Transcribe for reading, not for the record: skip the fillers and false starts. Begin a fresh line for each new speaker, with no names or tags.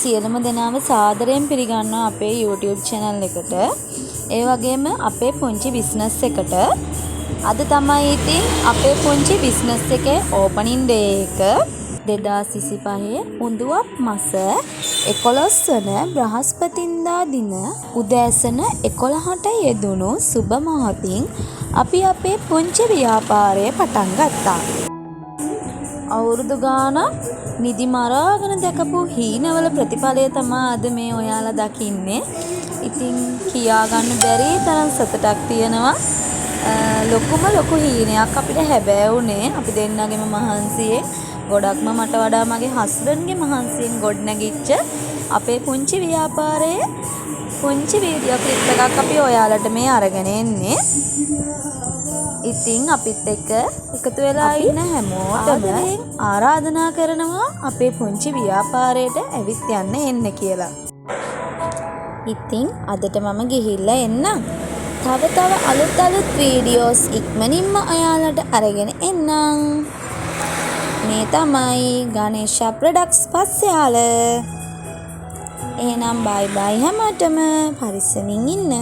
සියලුම දෙනාම සාදරයෙන් පිළිගන්නවා අපේ YouTube channel එකට. ඒ වගේම අපේ පුංචි business එකට. අද තමයි ඉතින් අපේ පුංචි business එකේ opening day එක 2025 උඳුවප් මාස 11 වන බ්‍රහස්පතින්දා දින උදෑසන 11ට යෙදුණු සුබ මොහොතින් අපි අපේ පුංචි ව්‍යාපාරය පටන් ගත්තා. අවුරුදු ගානක් නිදි මරාගෙන දැකපු හීනවල ප්‍රතිඵලය තමයි අද මේ ඔයාලා දකින්නේ. ඉතින් කියා ගන්න බැරි තරම් සතුටක් තියෙනවා. ලොකු හීනයක් අපිට හැබෑ උනේ. අපි දෙන්නගෙම මහන්සියෙන් ගොඩක්ම මට වඩා මගේ හස්බන්ඩ්ගේ මහන්සියෙන් ගොඩනැගිච්ච අපේ පුංචි ව්‍යාපාරයේ පුංචි වීඩියෝ ක්ලිප් එකක් අපි ඔයාලට මේ අරගෙන එන්නේ. ඉතින් අපිත් එක්ක එකතු වෙලා ඉන්න හැමෝටම ආරාධනා කරනවා අපේ පුංචි ව්‍යාපාරයට ඇවිත් යන්න එන්න කියලා. ඉතින් අදට මම ගිහිල්ලා එන්නම්. තව අලුත් වීඩියෝස් ඉක්මනින්ම ඔයාලට අරගෙන එන්නම්. මේ තමයි ගණේෂා ප්‍රොඩක්ට්ස් පස්සයාල. එහෙනම් බයි බයි හැමෝටම පරිස්සමින් ඉන්න.